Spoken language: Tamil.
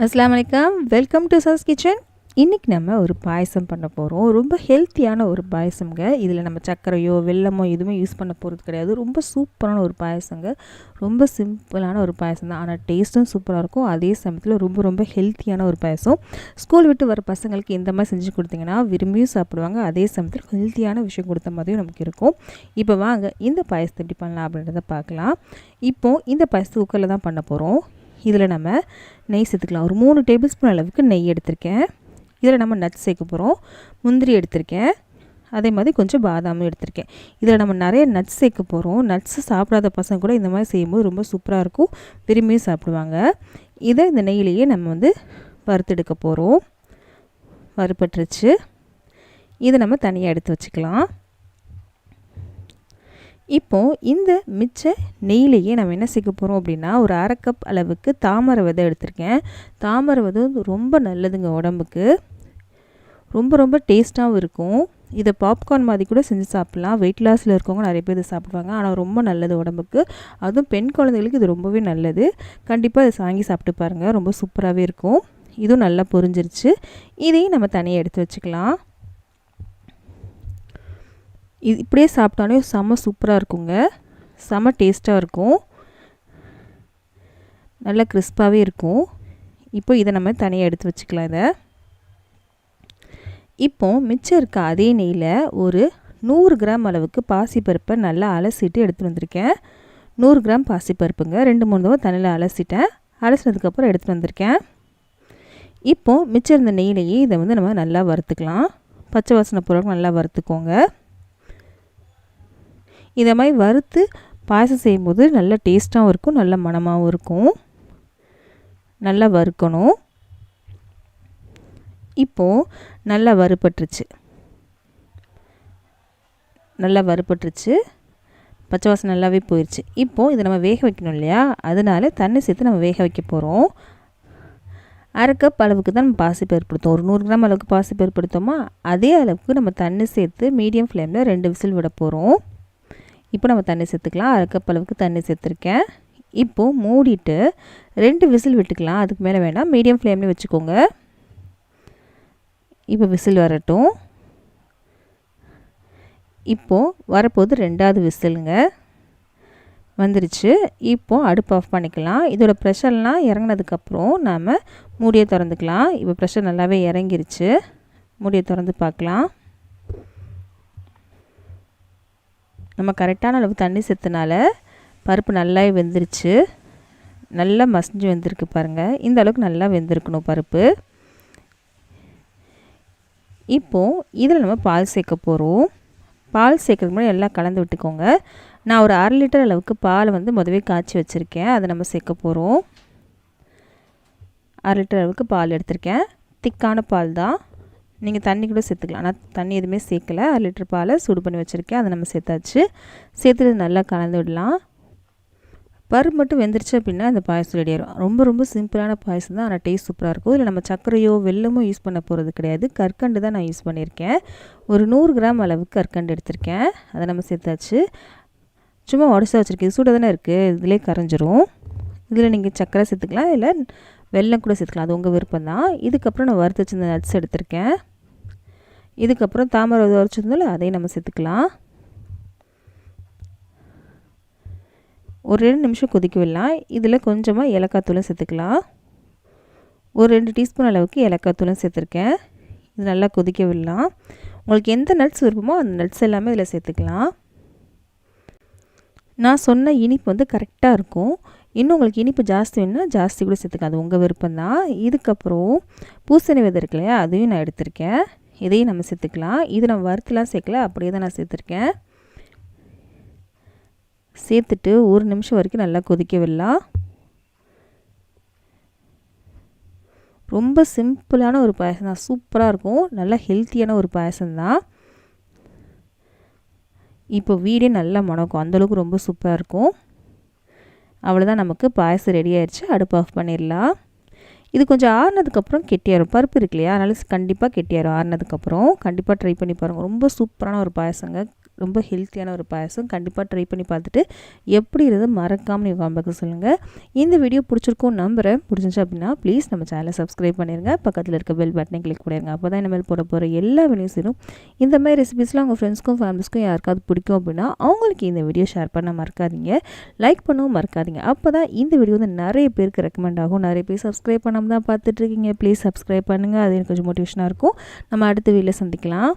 அஸ்ஸலாமு அலைக்கும். வெல்கம் டு சஸ் கிச்சன். இன்றைக்கி நம்ம ஒரு பாயசம் பண்ண போகிறோம். ரொம்ப ஹெல்த்தியான ஒரு பாயசம்ங்க. இதில் நம்ம சர்க்கரையோ வெல்லமோ எதுவுமே யூஸ் பண்ண போகிறது கிடையாது. ரொம்ப சூப்பரான ஒரு பாயசங்க. ரொம்ப சிம்பிளான ஒரு பாயசம் தான். ஆனால் டேஸ்ட்டும் சூப்பராக இருக்கும். அதே சமயத்தில் ரொம்ப ரொம்ப ஹெல்த்தியான ஒரு பாயசம். ஸ்கூல் விட்டு வர பசங்களுக்கு இந்த மாதிரி செஞ்சு கொடுத்தீங்கன்னா விரும்பியும் சாப்பிடுவாங்க. அதே சமயத்தில் ஹெல்த்தியான விஷயம் கொடுத்த மாதிரியும் நமக்கு இருக்கும். இப்போ வாங்க இந்த பாயசத்தை எப்படி பண்ணலாம் அப்படின்றத பார்க்கலாம். இப்போது இந்த பாயசத்தை குக்கரில் தான் பண்ண போகிறோம். இதில் நம்ம நெய் சேர்த்துக்கலாம். ஒரு 3 டேபிள் ஸ்பூன் அளவுக்கு நெய் எடுத்திருக்கேன். இதில் நம்ம நட்ஸ் சேர்க்க போகிறோம். முந்திரி எடுத்திருக்கேன். அதே மாதிரி கொஞ்சம் பாதாமும் எடுத்திருக்கேன். இதில் நம்ம நிறைய நட்ஸ் சேர்க்க போகிறோம். நட்ஸு சாப்பிடாத பசங்க கூட இந்த மாதிரி செய்யும்போது ரொம்ப சூப்பராக இருக்கும். விரும்பியும் சாப்பிடுவாங்க. இதை இந்த நெய்யிலேயே நம்ம வறுத்தெடுக்க போகிறோம். வறுபட்டுருச்சு. இதை நம்ம தனியாக எடுத்து வச்சுக்கலாம். இப்போது இந்த மிச்ச நெய்யிலேயே நம்ம என்ன சேர்க்க போகிறோம் அப்படின்னா, ஒரு 1/2 கப் அளவுக்கு தாமரை விதை எடுத்திருக்கேன். தாமரை விதை ரொம்ப நல்லதுங்க உடம்புக்கு. ரொம்ப ரொம்ப டேஸ்ட்டாகவும் இருக்கும். இதை பாப்கார்ன் மாதிரி கூட செஞ்சு சாப்பிட்லாம். வெயிட் லாஸில் இருக்கவங்க நிறைய பேர் இதை சாப்பிடுவாங்க. ஆனால் ரொம்ப நல்லது உடம்புக்கு. அதுவும் பெண் குழந்தைகளுக்கு இது ரொம்பவே நல்லது. கண்டிப்பாக இதை வாங்கி சாப்பிட்டு பாருங்கள். ரொம்ப சூப்பராகவே இருக்கும். இதுவும் நல்லா பொரிஞ்சிருச்சு. இதையும் நம்ம தனியாக எடுத்து வச்சுக்கலாம். இது இப்படியே சாப்பிட்டாலே செம்ம சூப்பராக இருக்குங்க. செம்ம டேஸ்ட்டாக இருக்கும். நல்லா கிறிஸ்பாகவே இருக்கும். இப்போ இதை நம்ம தனியாக எடுத்து வச்சுக்கலாம். இதை இப்போது மிச்சம் இருக்க அதே நெய்யில் ஒரு 100 கிராம் அளவுக்கு பாசிப்பருப்பை நல்லா அலசிட்டு எடுத்துகிட்டு வந்திருக்கேன். 100 கிராம் பாசிப்பருப்புங்க. 2-3 தடவை தண்ணியில் அலசிட்டேன். அலசினதுக்கப்புறம் எடுத்துகிட்டு வந்திருக்கேன். இப்போது மிச்சம் இருந்த நெய்யிலேயே இதை நம்ம நல்லா வறுத்துக்கலாம். பச்சை வாசனை பொருட்கள் நல்லா வறுத்துக்கோங்க. இதை மாதிரி வறுத்து பாயசம் செய்யும்போது நல்ல டேஸ்ட்டாகவும் இருக்கும், நல்ல மணமாகவும் இருக்கும். நல்லா வறுக்கணும். இப்போது நல்லா வறுபட்டுருச்சு. பச்சை வாசனை நல்லாவே போயிடுச்சு. இப்போது இதை நம்ம வேக வைக்கணும் இல்லையா, அதனால தண்ணி சேர்த்து நம்ம வேக வைக்க போகிறோம். 1/2 கப் அளவுக்கு தான் நம்ம பாசிப்பருப்பு எடுத்தோம். ஒரு 100 கிராம் அளவுக்கு பாசிப்பருப்பு எடுத்தோமா, அதே அளவுக்கு நம்ம தண்ணி சேர்த்து மீடியம் ஃப்ளேமில் 2 விசில் விட போகிறோம். இப்போ நம்ம தண்ணி சேர்த்துக்கலாம். 1/2 கப் அளவுக்கு தண்ணி சேர்த்துருக்கேன். இப்போது மூடிட்டு 2 விசில் விட்டுக்கலாம். அதுக்கு மேலே வேண்டாம், மீடியம் ஃப்ளேம்லேயே வச்சுக்கோங்க. இப்போ விசில் வரட்டும். இப்போது வரப்போது 2வது விசிலுங்க. வந்துருச்சு. இப்போது அடுப்பு ஆஃப் பண்ணிக்கலாம். இதோட ப்ரெஷர்லாம் இறங்கினதுக்கப்புறம் நாம் மூடியை திறந்துக்கலாம். இப்போ ப்ரெஷர் நல்லாவே இறங்கிருச்சு. மூடியை திறந்து பார்க்கலாம். நம்ம கரெக்டான அளவு தண்ணி சேர்த்தனால பருப்பு நல்லா வெந்துருச்சு. நல்லா மசிஞ்சு வெந்திருக்கு பாருங்கள். இந்த அளவுக்கு நல்லா வெந்திருக்கணும் பருப்பு. இப்போது இதில் நம்ம பால் சேர்க்க போகிறோம். பால் சேர்க்கறதுக்கு முன்னாடி எல்லாம் கலந்து விட்டுக்கோங்க. நான் ஒரு 1/2 லிட்டர் அளவுக்கு பால் முதவே காய்ச்சி வச்சுருக்கேன். அதை நம்ம சேர்க்க போகிறோம். 1/2 லிட்டர் அளவுக்கு பால் எடுத்திருக்கேன். திக்கான பால் தான். நீங்கள் தண்ணி கூட சேர்த்துக்கலாம். ஆனால் தண்ணி எதுவுமே சேர்க்கலை. 1/2 லிட்டர் பாலை சூடு பண்ணி வச்சுருக்கேன். அதை நம்ம சேர்த்தாச்சு. சேர்த்துட்டு நல்லா கலந்து விடலாம். பருப்பு மட்டும் வெந்துருச்சு அப்படின்னா அந்த பாயசம் ரெடி ஆயிடும். ரொம்ப ரொம்ப சிம்பிளான பாயசம் தான். ஆனால் டேஸ்ட் சூப்பராக இருக்கும். இதில் நம்ம சர்க்கரையோ வெல்லமோ யூஸ் பண்ண போகிறது கிடையாது. கற்கண்டு தான் நான் யூஸ் பண்ணியிருக்கேன். ஒரு 100 கிராம் அளவுக்கு கற்கண்டு எடுத்திருக்கேன். அதை நம்ம சேர்த்தாச்சு. சும்மா உடச்சி வச்சுருக்கேன். இது சூடாக தானே இருக்குது, இதிலே கரைஞ்சிரும். இதில் நீங்கள் சர்க்கரை சேர்த்துக்கலாம், இல்லை வெல்லம் கூட சேர்த்துக்கலாம். அது உங்கள் விருப்பம் தான். இதுக்கப்புறம் நான் வறுத்து வச்சிருந்த நட்ஸ் எடுத்திருக்கேன். இதுக்கப்புறம் தாமரை வரைச்சிருந்தோம்ல, அதையும் நம்ம சேர்த்துக்கலாம். ஒரு 2 நிமிஷம் கொதிக்க விடலாம். இதில் கொஞ்சமாக ஏலக்காய் தூளும் சேர்த்துக்கலாம். ஒரு 2 டீஸ்பூன் அளவுக்கு ஏலக்காய் தூளும் சேர்த்துருக்கேன். இது நல்லா கொதிக்க விடலாம். உங்களுக்கு எந்த நட்ஸ் விருப்பமோ அந்த நட்ஸ் எல்லாமே இதில் சேர்த்துக்கலாம். நான் சொன்ன இனிப்பு கரெக்டாக இருக்கும். இன்னும் உங்களுக்கு இனிப்பு ஜாஸ்தி வேணும்னா ஜாஸ்தி கூட சேர்த்துக்கலாம். அது உங்கள் விருப்பம் தான். இதுக்கப்புறம் பூசணி விதை இருக்கு இல்லையா, அதையும் நான் எடுத்திருக்கேன். இதையும் நம்ம சேர்த்துக்கலாம். இது நம்ம வறுத்துலாம் சேர்க்கல, அப்படியே தான் நான் சேர்த்துருக்கேன். சேர்த்துட்டு 1 நிமிஷம் வரைக்கும் நல்லா கொதிக்க விடலாம். ரொம்ப சிம்பிளான ஒரு பாயசம் தான். சூப்பராக இருக்கும். நல்லா ஹெல்த்தியான ஒரு பாயசம் தான். இப்போ வீடே நல்லா மணக்கும். அந்தளவுக்கு ரொம்ப சூப்பராக இருக்கும். அவ்வளோதான், நமக்கு பாயசம் ரெடி ஆயிடுச்சு. அடுப்பு ஆஃப் பண்ணிடலாம். இது கொஞ்சம் ஆறுனதுக்கப்புறம் கெட்டியாயிரும். பருப்பு இருக்கு இல்லையா, அதனால கண்டிப்பாக கெட்டியாயிரும். ஆறுனதுக்கப்புறம் கண்டிப்பாக ட்ரை பண்ணி பாருங்கள். ரொம்ப சூப்பரான ஒரு பாயசங்க. ரொம்ப ஹெல்த்தியான ஒரு பாயசம். கண்டிப்பாக ட்ரை பண்ணி பார்த்துட்டு எப்படி இருந்தது மறக்காமல் நீங்கள் காம்பேக்கு சொல்லுங்கள். இந்த வீடியோ பிடிச்சிருக்கும் நம்புகிறேன். பிடிச்சிருந்துச்சு அப்படின்னா ப்ளீஸ் நம்ம சேனலை சப்ஸ்கிரைப் பண்ணிடுங்க. பக்கத்தில் இருக்க பெல் பட்டனை கிளிக் பண்ணிடுங்க. அப்போ தான் இனிமேல் போட போகிற எல்லா வீடியோஸும் இந்த மாதிரி ரெசிபீஸ்லாம் உங்கள் ஃப்ரெண்ட்ஸ்க்கும் ஃபேமிலிஸ்க்கும் யாருக்காவது பிடிக்கும் அப்படின்னா அவங்களுக்கு இந்த வீடியோ ஷேர் பண்ண மறக்காதீங்க. லைக் பண்ணவும் மறக்காதீங்க. அப்போ தான் இந்த வீடியோ வந்து நிறைய பேருக்கு ரெக்கமெண்ட் ஆகும். நிறைய பேர் சப்ஸ்கிரைப் பண்ணாமல் தான் பார்த்துட்ருக்கீங்க. ப்ளீஸ் சப்ஸ்கிரைப் பண்ணுங்கள். அது எனக்கு கொஞ்சம் மோட்டிவேஷனாக இருக்கும். நம்ம அடுத்த வீடியோவில் சந்திக்கலாம்.